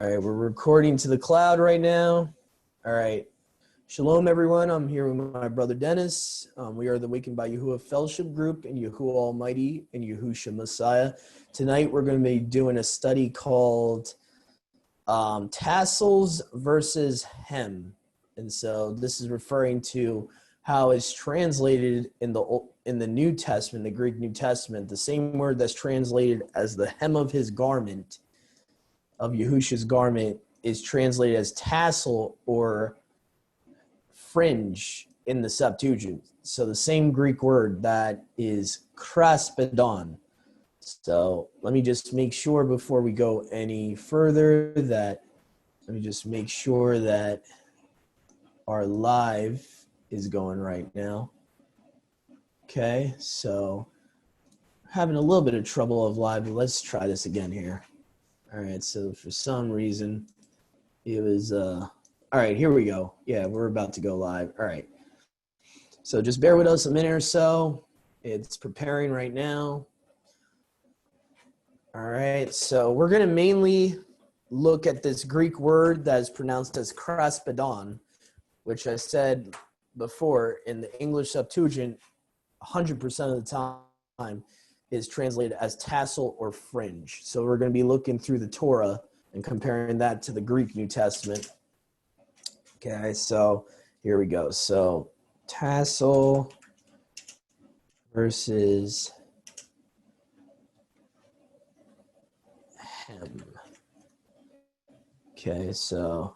All right, we're recording to the cloud right now. All right. Shalom, everyone. I'm here with my brother Dennis. We are the Awakened by Yahuwah Fellowship Group and Yahuwah Almighty and Yahusha Messiah. Tonight, we're going to be doing a study called Tassels versus Hem. And so this is referring to how it's translated in the New Testament, the Greek New Testament, the same word that's translated as the hem of his garment, of Yahusha's garment, is translated as tassel or fringe in the Septuagint. So the same Greek word that is kraspedon. So let me just make sure before we go any further that our live is going right now. Okay, so having a little bit of trouble of live, but let's try this again here. All right, so for some reason it was all right, here we go. Yeah, we're about to go live. All right, so just bear with us a minute or so. It's preparing right now. All right, so we're going to mainly look at this Greek word that is pronounced as kraspedon, which I said before in the English Septuagint 100% of the time is translated as tassel or fringe. So we're going to be looking through the Torah and comparing that to the Greek New Testament. Okay, so here we go. So tassel versus hem. Okay, so,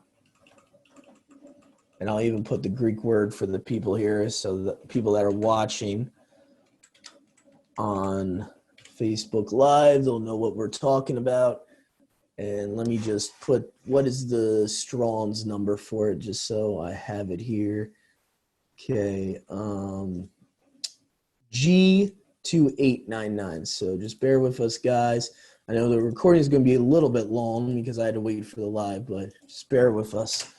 and I'll even put the Greek word for the people here, so the people that are watching on Facebook Live, they'll know what we're talking about. And let me just put, what is the Strong's number for it, just so I have it here. Okay, G2899. So just bear with us, guys. I know the recording is going to be a little bit long because I had to wait for the live, but just bear with us.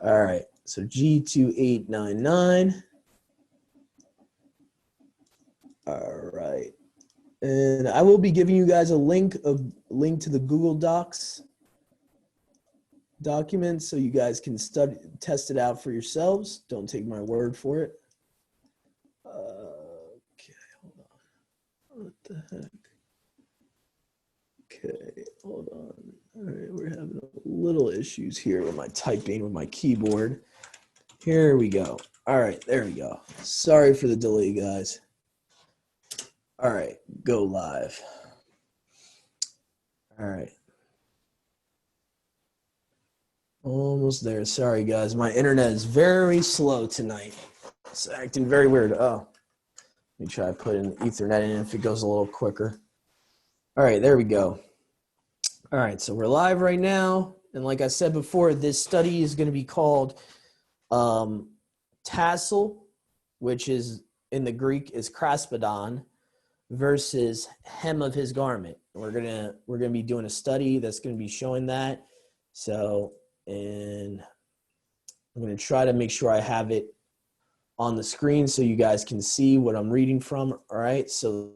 All right, so G2899. All right. And I will be giving you guys a link to the Google Docs document so you guys can test it out for yourselves. Don't take my word for it. Okay, hold on. What the heck? Okay, hold on. All right, we're having a little issues here with my typing with my keyboard. Here we go. All right, there we go. Sorry for the delay, guys. All right, go live. All right. Almost there. Sorry, guys. My internet is very slow tonight. It's acting very weird. Oh, let me try putting Ethernet in if it goes a little quicker. All right, there we go. All right, so we're live right now. And like I said before, this study is going to be called tassel, which is in the Greek is kraspedon, versus hem of his garment. We're gonna be doing a study that's gonna be showing that. So, and I'm gonna try to make sure I have it on the screen so you guys can see what I'm reading from. All right, so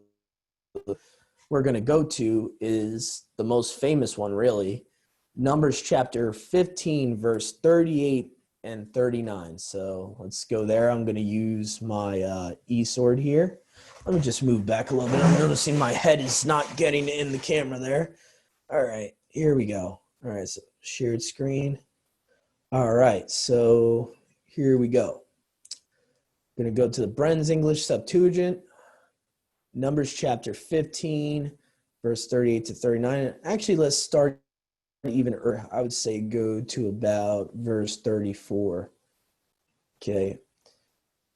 we're gonna go to is the most famous one, really, Numbers chapter 15, verse 38 and 39. So let's go there. I'm gonna use my e-sword here. Let me just move back a little bit. I'm noticing my head is not getting in the camera there. All right, here we go. All right, so shared screen. All right, so here we go. I'm going to go to the Bren's English Septuagint, Numbers chapter 15, verse 38 to 39. Actually, let's start even earlier. I would say go to about verse 34. Okay.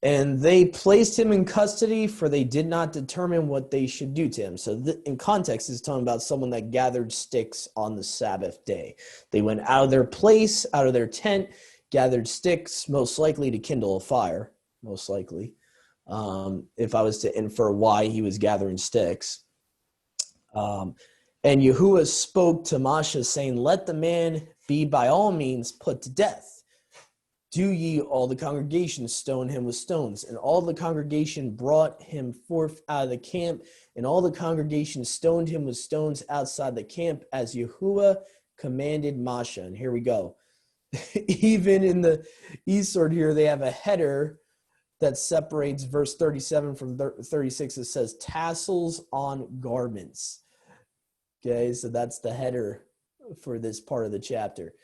And they placed him in custody, for they did not determine what they should do to him. So in context, it's talking about someone that gathered sticks on the Sabbath day. They went out of their place, out of their tent, gathered sticks, most likely to kindle a fire, most likely, if I was to infer why he was gathering sticks. And Yahuwah spoke to Moshe, saying, let the man be by all means put to death. Do ye, all the congregation, stone him with stones? And all the congregation brought him forth out of the camp, and all the congregation stoned him with stones outside the camp, as Yahuwah commanded Masha. And here we go. Even in the eSword here, they have a header that separates verse 37 from 36. It says tassels on garments. Okay, so that's the header for this part of the chapter.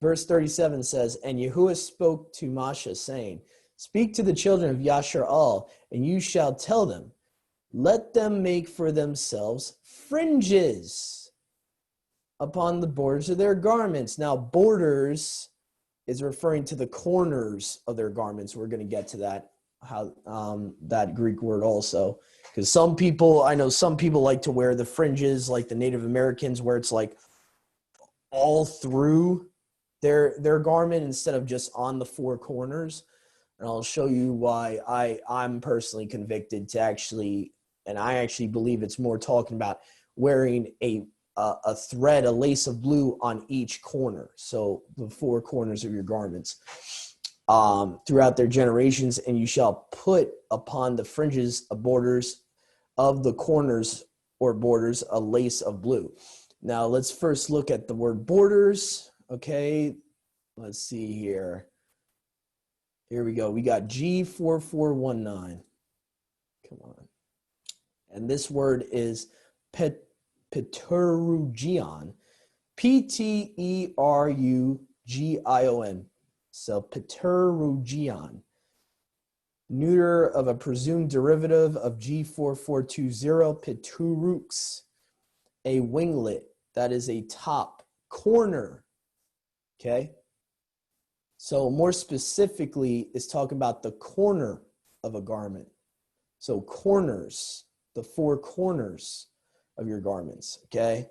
Verse 37 says, and Yahuwah spoke to Masha, saying, speak to the children of Yashar'al, and you shall tell them, let them make for themselves fringes upon the borders of their garments. Now, borders is referring to the corners of their garments. We're going to get to that, how that Greek word also, because I know some people like to wear the fringes like the Native Americans, where it's like all through their garment instead of just on the four corners. And I'll show you why I'm personally convicted to actually, and I actually believe it's more talking about wearing a thread, a lace of blue on each corner. So the four corners of your garments throughout their generations, and you shall put upon the fringes of borders of the corners or borders a lace of blue. Now let's first look at the word borders. Okay, let's see here. Here we go. We got G2899. Come on. And this word is Pterugion. Pterugion. So Pterugion. Neuter of a presumed derivative of G4420, Pterux. A winglet, that is a top corner. Okay, so more specifically, it's talking about the corner of a garment. So corners, the four corners of your garments. Okay,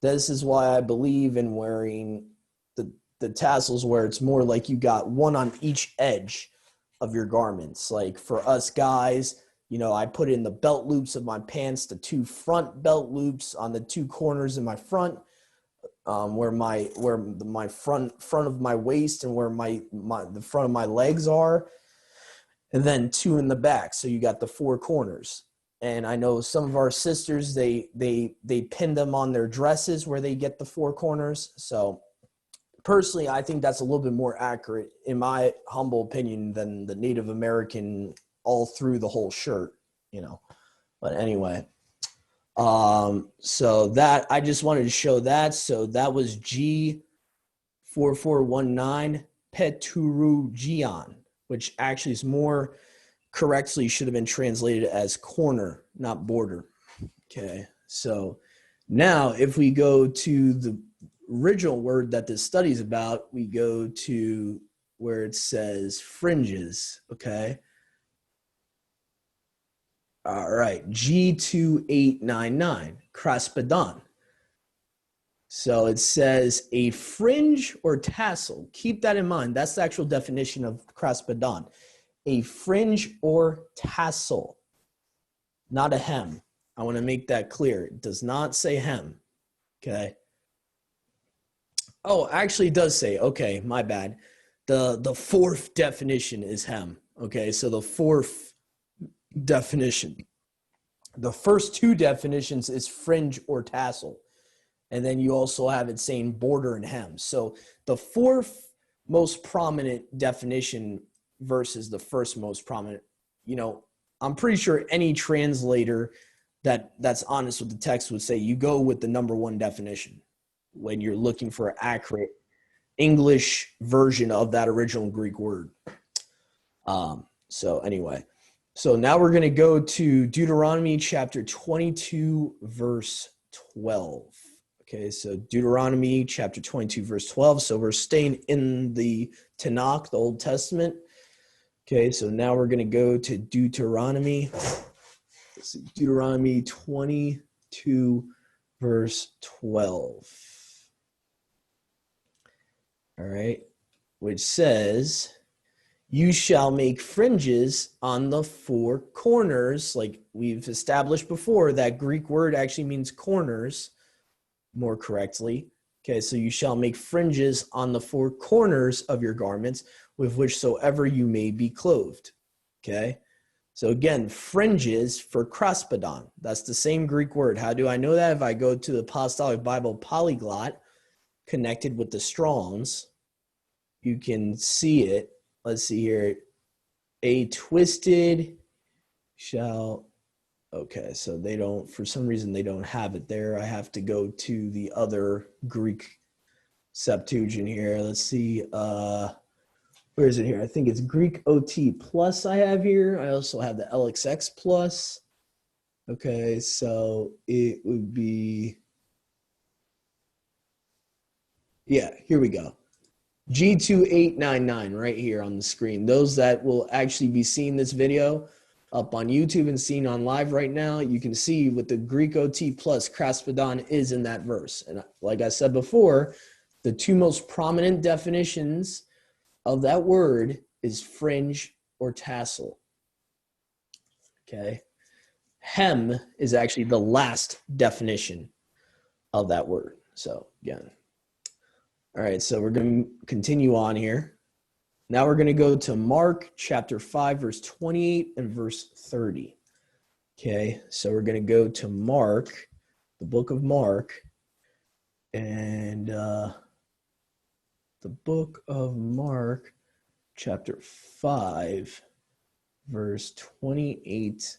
this is why I believe in wearing the tassels, where it's more like you got one on each edge of your garments. Like for us guys, you know, I put in the belt loops of my pants, the two front belt loops on the two corners in my front. Where my front of my waist and where the front of my legs are, and then two in the back. So you got the four corners. And I know some of our sisters, they pin them on their dresses where they get the four corners. So personally, I think that's a little bit more accurate, in my humble opinion, than the Native American all through the whole shirt, you know. But anyway. So that, I just wanted to show that. So that was G2899 Pterugion, which actually is more correctly should have been translated as corner, not border. Okay. So now if we go to the original word that this study is about, we go to where it says fringes. Okay. All right, G2899, kraspedon. So it says a fringe or tassel. Keep that in mind. That's the actual definition of kraspedon. A fringe or tassel, not a hem. I want to make that clear. It does not say hem, okay? Oh, actually it does say, okay, my bad. The fourth definition is hem, okay? So the fourth definition. The first two definitions is fringe or tassel. And then you also have it saying border and hem. So the fourth most prominent definition versus the first most prominent, you know, I'm pretty sure any translator that's honest with the text would say you go with the number one definition when you're looking for an accurate English version of that original Greek word. So anyway. So now we're going to go to Deuteronomy chapter 22, verse 12. Okay, so Deuteronomy chapter 22, verse 12. So we're staying in the Tanakh, the Old Testament. Okay, so now we're going to go to Deuteronomy. Deuteronomy 22, verse 12. All right, which says, you shall make fringes on the four corners. Like we've established before, that Greek word actually means corners more correctly. Okay, so you shall make fringes on the four corners of your garments with which soever you may be clothed. Okay, so again, fringes for kraspedon. That's the same Greek word. How do I know that? If I go to the Apostolic Bible Polyglot, connected with the Strongs, you can see it. Let's see here. A twisted shall. Okay, so they don't, for some reason, they don't have it there. I have to go to the other Greek Septuagint here. Let's see. Where is it here? I think it's Greek OT plus I have here. I also have the LXX plus. Okay, so it would be, yeah, here we go. G2899 right here on the screen. Those that will actually be seeing this video up on YouTube and seen on live right now, you can see what the Greek OT plus kraspedon is in that verse. And like I said before, the two most prominent definitions of that word is fringe or tassel. Okay. Hem is actually the last definition of that word. So again. All right, so we're going to continue on here. Now we're going to go to Mark chapter 5, verse 28 and verse 30. Okay, so we're going to go to Mark, the book of Mark, and the book of Mark chapter 5, verse 28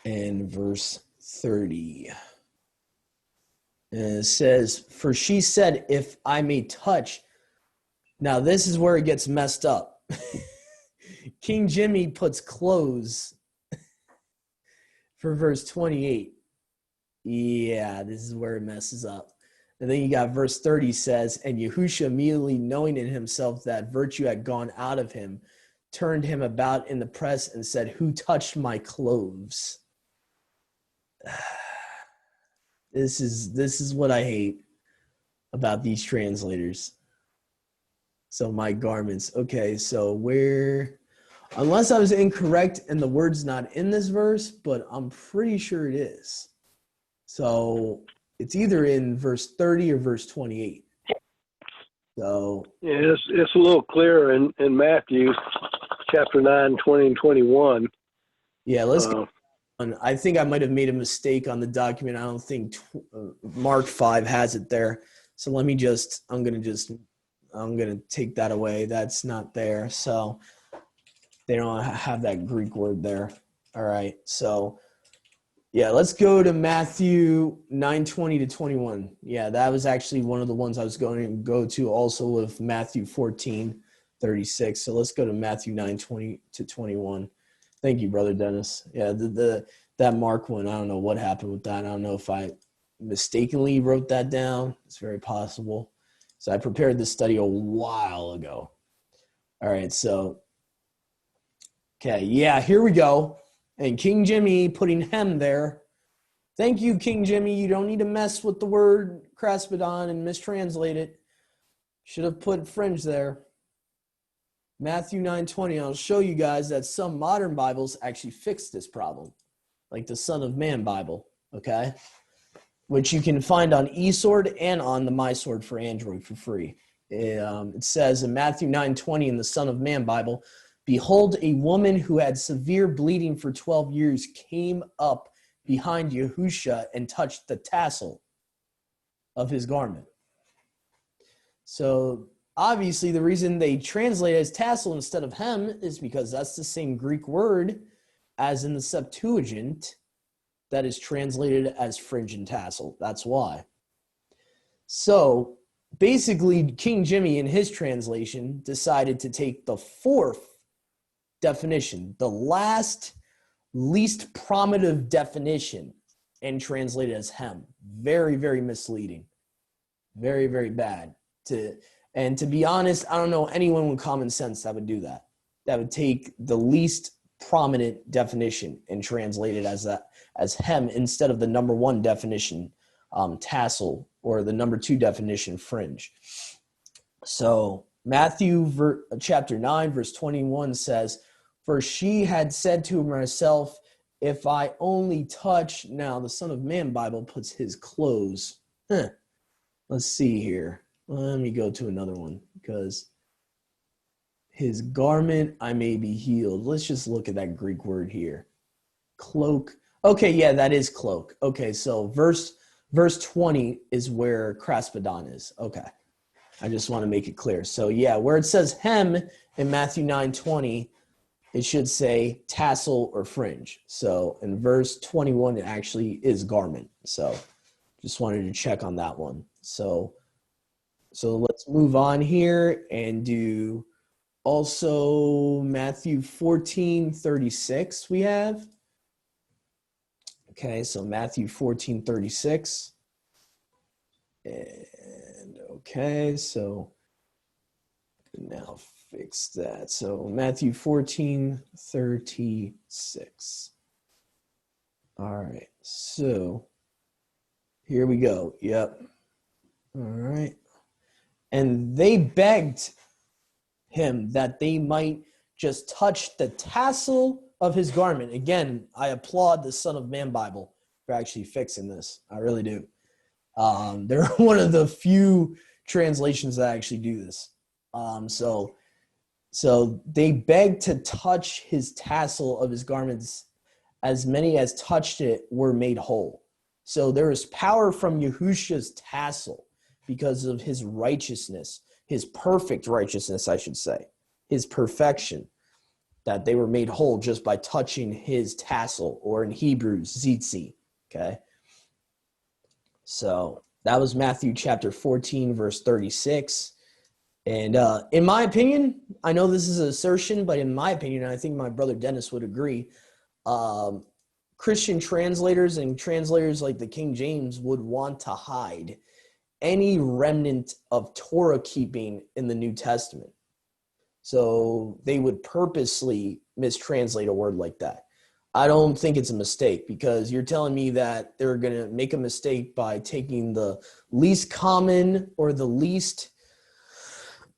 and verse 30. And it says, for she said, if I may touch. Now, this is where it gets messed up. King Jimmy puts clothes for verse 28. Yeah, this is where it messes up. And then you got verse 30 says, and Yahusha, immediately knowing in himself that virtue had gone out of him, turned him about in the press and said, who touched my clothes? This is what I hate about these translators. So my garments. Okay, so where, unless I was incorrect and the word's not in this verse, but I'm pretty sure it is. So it's either in verse 30 or verse 28. So yeah, it's a little clearer in Matthew chapter 9, 20 and 21. Yeah, let's go. I think I might have made a mistake on the document. I don't think Mark 5 has it there. So let me just, I'm going to take that away. That's not there. So they don't have that Greek word there. All right. So yeah, let's go to Matthew 9:20 to 21. Yeah, that was actually one of the ones I was going to go to also with Matthew 14:36. So let's go to Matthew 9:20 to 21. Thank you, Brother Dennis. Yeah, that Mark one, I don't know what happened with that. I don't know if I mistakenly wrote that down. It's very possible. So I prepared this study a while ago. All right, so, okay, yeah, here we go. And King Jimmy putting hem there. Thank you, King Jimmy. You don't need to mess with the word kraspedon and mistranslate it. Should have put fringe there. Matthew 9:20, I'll show you guys that some modern Bibles actually fix this problem, like the Son of Man Bible, okay? Which you can find on eSword and on the MySword for Android for free. It says in Matthew 9:20 in the Son of Man Bible, behold, a woman who had severe bleeding for 12 years came up behind Yahusha and touched the tassel of his garment. So obviously, the reason they translate it as tassel instead of hem is because that's the same Greek word as in the Septuagint that is translated as fringe and tassel. That's why. So basically, King Jimmy in his translation decided to take the fourth definition, the last, least prominent definition, and translate it as hem. Very, very misleading. Very, very bad. And to be honest, I don't know anyone with common sense that would do that. That would take the least prominent definition and translate it as hem instead of the number one definition, tassel, or the number two definition, fringe. So Matthew chapter 9, verse 21 says, for she had said to herself, if I only touch, now the Son of Man Bible puts his clothes. Let's see here. Let me go to another one because his garment, I may be healed. Let's just look at that Greek word here. Cloak. Okay, yeah, that is cloak. Okay, so verse verse 20 is where kraspedon is. Okay. I just want to make it clear. So yeah, where it says hem in Matthew 9:20, it should say tassel or fringe. So in verse 21, it actually is garment. So just wanted to check on that one. So let's move on here and do also Matthew 14:36 we have. Okay, so Matthew 14:36. And okay, so now fix that. So Matthew 14:36. All right, so here we go. Yep. All right. And they begged him that they might just touch the tassel of his garment. Again, I applaud the Son of Man Bible for actually fixing this. I really do. They're one of the few translations that actually do this. So they begged to touch his tassel of his garments. As many as touched it were made whole. So there is power from Yahushua's tassel because of his righteousness, his perfect righteousness, I should say, his perfection, that they were made whole just by touching his tassel, or in Hebrew, tzitzi. Okay. So that was Matthew chapter 14, verse 36. And in my opinion, I know this is an assertion, but in my opinion, I think my brother Dennis would agree, Christian translators and translators like the King James would want to hide any remnant of Torah keeping in the New Testament. So they would purposely mistranslate a word like that. I don't think it's a mistake, because you're telling me that they're going to make a mistake by taking the least common or the least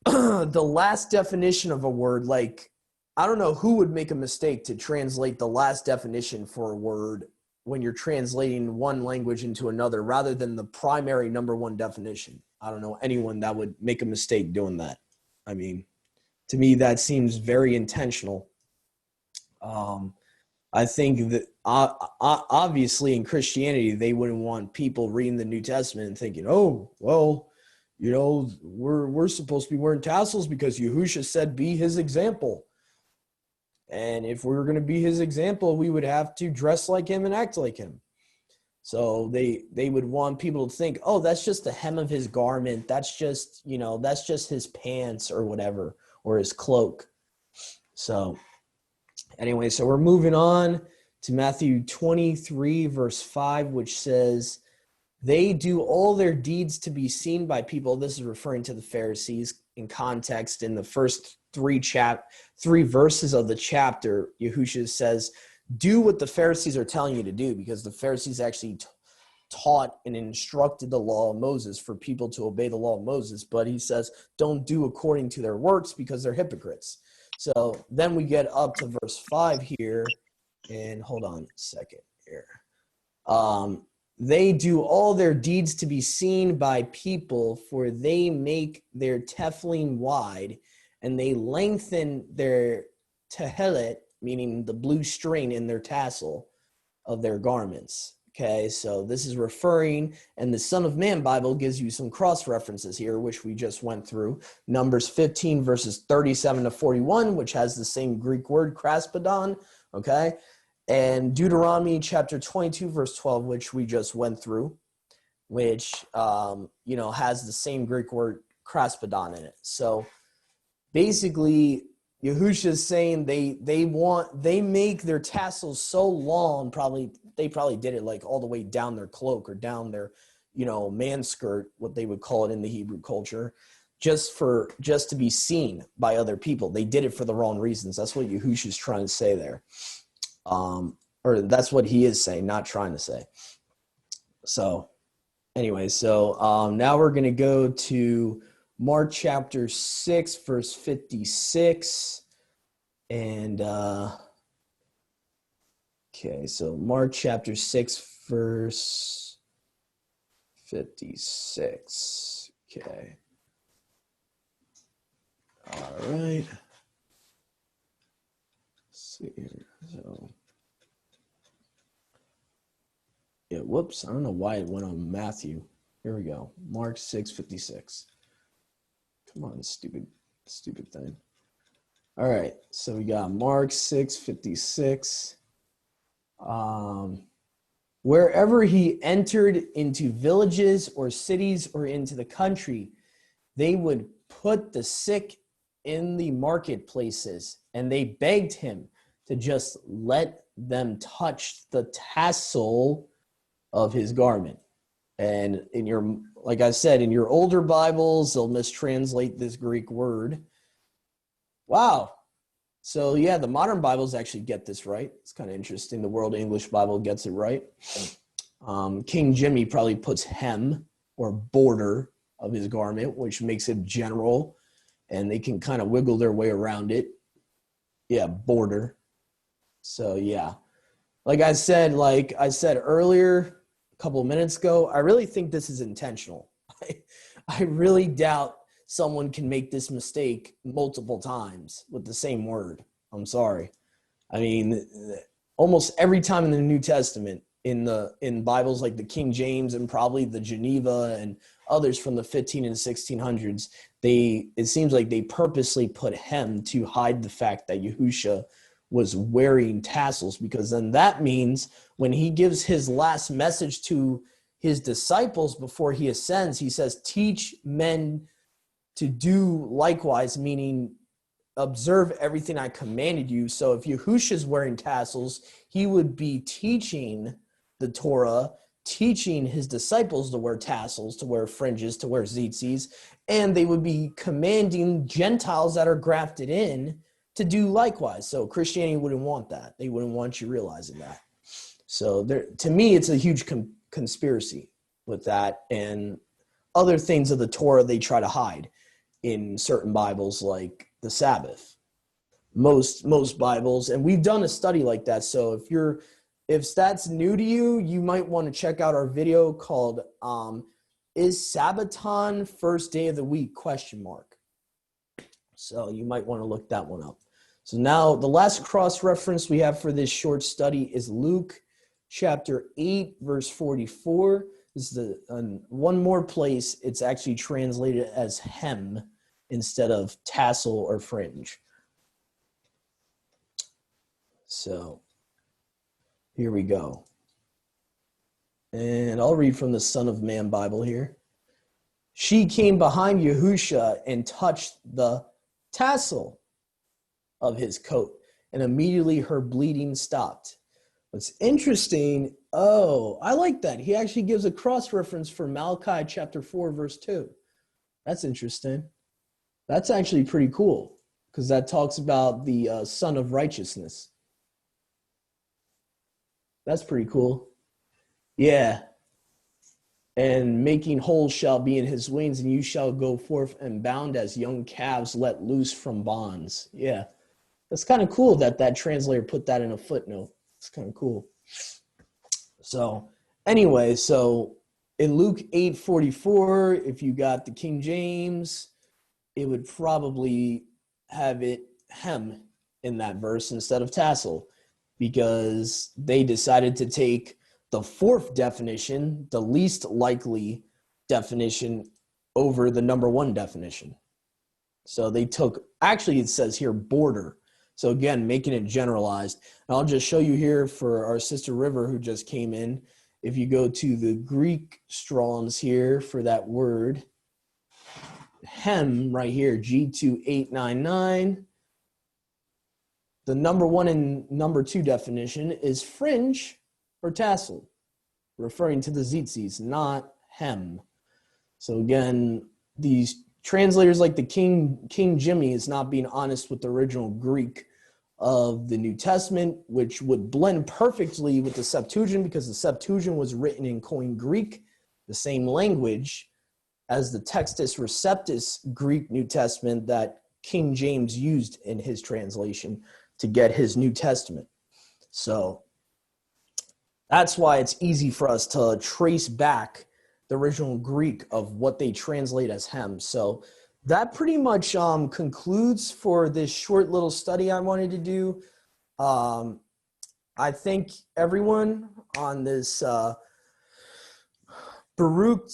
the last definition of a word. Like, I don't know who would make a mistake to translate the last definition for a word when you're translating one language into another rather than the primary number one definition. I don't know anyone that would make a mistake doing that. I mean, to me, that seems very intentional. I think that obviously in Christianity, they wouldn't want people reading the New Testament and thinking, oh, well, you know, we're supposed to be wearing tassels because Yahushua said be his example. And if we were going to be his example, we would have to dress like him and act like him. So they would want people to think, oh, that's just the hem of his garment. That's just, you know, that's just his pants or whatever, or his cloak. So anyway, so we're moving on to Matthew 23, verse 5, which says, they do all their deeds to be seen by people. This is referring to the Pharisees in context. In the first three verses of the chapter, Yahushua says, do what the Pharisees are telling you to do, because the Pharisees actually taught and instructed the law of Moses for people to obey the law of Moses. But he says, don't do according to their works because they're hypocrites. So then we get up to verse 5 here, and hold on a second here. They do all their deeds to be seen by people, for they make their tefillin wide, and they lengthen their tehelet, meaning the blue string in their tassel of their garments. Okay, so this is referring, and the Son of Man Bible gives you some cross references here, which we just went through. Numbers 15, verses 37 to 41, which has the same Greek word, kraspedon, okay? And Deuteronomy chapter 22, verse 12, which we just went through, which, has the same Greek word, kraspedon, in it. So basically, Yahushua is saying they make their tassels so long, they probably did it like all the way down their cloak or down their, man skirt, what they would call it in the Hebrew culture, just to be seen by other people. They did it for the wrong reasons. That's what Yahushua is trying to say there. Or that's what he is saying, not trying to say. So anyway, now we're going to go to Mark chapter 6, verse 56. And, okay, so Mark chapter 6, verse 56. Okay. All right. Let's see here. So, Yeah, whoops. I don't know why it went on Matthew. Here we go. Mark 6:56. Come on, stupid thing. All right, so we got Mark 6:56. Wherever he entered into villages or cities or into the country, they would put the sick in the marketplaces, and they begged him to just let them touch the tassel of his garment. And in your, like I said, in your older Bibles, they'll mistranslate this Greek word. Wow. So yeah, the modern Bibles actually get this right. It's kind of interesting. The World English Bible gets it right. King Jimmy probably puts hem or border of his garment, which makes it general, and they can kind of wiggle their way around it. Yeah, border. So yeah, like I said earlier, a couple of minutes ago, I really think this is intentional. I really doubt someone can make this mistake multiple times with the same word. I'm sorry. I mean, almost every time in the New Testament, in Bibles like the King James and probably the Geneva and others from the 15 and 1600s, it seems like they purposely put hem to hide the fact that Yahusha was wearing tassels, because then that means when he gives his last message to his disciples before he ascends, he says, teach men to do likewise, meaning observe everything I commanded you. So if Yahusha is wearing tassels, he would be teaching the Torah, teaching his disciples to wear tassels, to wear fringes, to wear tzitzis, and they would be commanding Gentiles that are grafted in to do likewise. So Christianity wouldn't want that. They wouldn't want you realizing that. So to me, it's a huge conspiracy with that, and other things of the Torah they try to hide in certain Bibles, like the Sabbath. Most Bibles, and we've done a study like that. So if that's new to you, you might want to check out our video called "Is Sabbaton First Day of the Week?" ? So you might want to look that one up. So now the last cross-reference we have for this short study is Luke chapter 8, verse 44. This is one more place it's actually translated as hem instead of tassel or fringe. So here we go. And I'll read from the Son of Man Bible here. She came behind Yahusha and touched the tassel of his coat, and immediately her bleeding stopped. What's interesting, I like that. He actually gives a cross-reference for Malachi chapter 4, verse 2. That's interesting. That's actually pretty cool, because that talks about the Son of Righteousness. That's pretty cool. Yeah. And making whole shall be in his wings, and you shall go forth and bound as young calves let loose from bonds. Yeah. That's kind of cool that translator put that in a footnote. It's kind of cool. So anyway, so in Luke 8:44, if you got the King James, it would probably have it hem in that verse instead of tassel, because they decided to take the fourth definition, the least likely definition, over the number one definition. So they took, actually it says here, border. So again, making it generalized. And I'll just show you here for our sister River who just came in. If you go to the Greek Strong's here for that word, hem right here, G2899, the number one and number two definition is fringe or tassel, referring to the tzitzis, not hem. So again, these translators like the King Jimmy is not being honest with the original Greek of the New Testament, which would blend perfectly with the Septuagint, because the Septuagint was written in Koine Greek, the same language as the Textus Receptus Greek New Testament that King James used in his translation to get his New Testament. So that's why it's easy for us to trace back the original Greek of what they translate as hem. So that pretty much concludes for this short little study I wanted to do. I thank everyone on this Baruch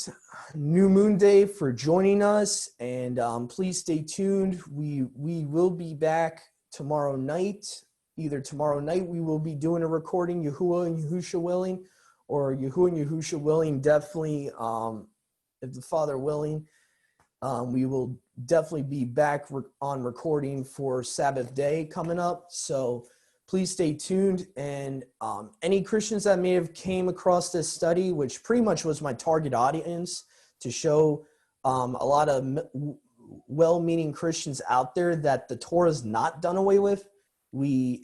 New Moon Day for joining us, and please stay tuned. We will be back tomorrow night. Either tomorrow night we will be doing a recording, Yahuwah and Yahusha willing, or Yahuwah and Yahusha willing, definitely, if the Father willing, we will definitely be back on recording for Sabbath day coming up. So please stay tuned. And any Christians that may have came across this study, which pretty much was my target audience, to show a lot of well-meaning Christians out there that the Torah is not done away with. The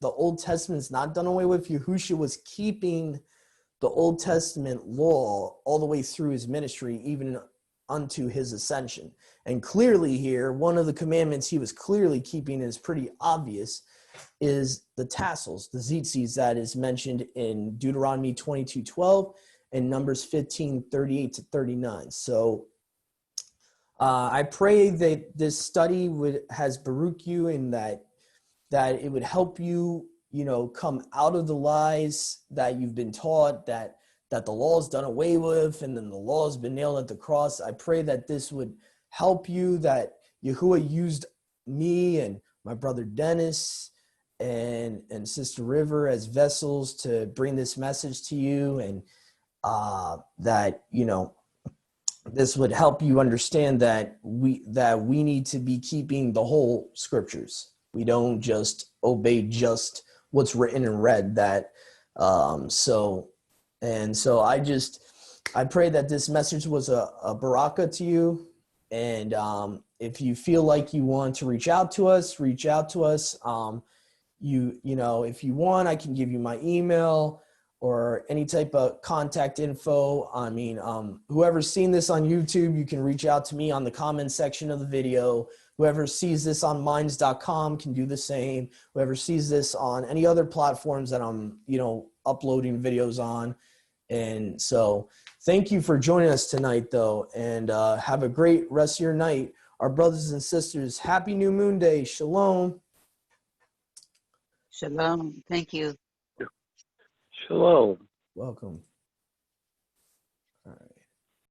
Old Testament is not done away with. Yahushua was keeping the Old Testament law all the way through his ministry, even unto his ascension. And clearly here, one of the commandments he was clearly keeping is pretty obvious, is the tassels, the tzitzis, that is mentioned in Deuteronomy 22:12 and Numbers 15:38-39. So I pray that this study has Baruch you, and that it would help you, come out of the lies that you've been taught, that the law is done away with and then the law has been nailed at the cross. I pray that this would help you, that Yahuwah used me and my brother Dennis and Sister River as vessels to bring this message to you, and that this would help you understand that we need to be keeping the whole scriptures. We don't just obey just what's written and read. That so I pray that this message was a baraka to you. And if you feel like you want to reach out to us, reach out to us. If you want, I can give you my email or any type of contact info. I mean, whoever's seen this on YouTube, you can reach out to me on the comment section of the video. Whoever sees this on minds.com can do the same. Whoever sees this on any other platforms that I'm, uploading videos on. And so thank you for joining us tonight, though, and have a great rest of your night. Our brothers and sisters, happy New Moon Day. Shalom. Shalom. Thank you. Shalom. Welcome.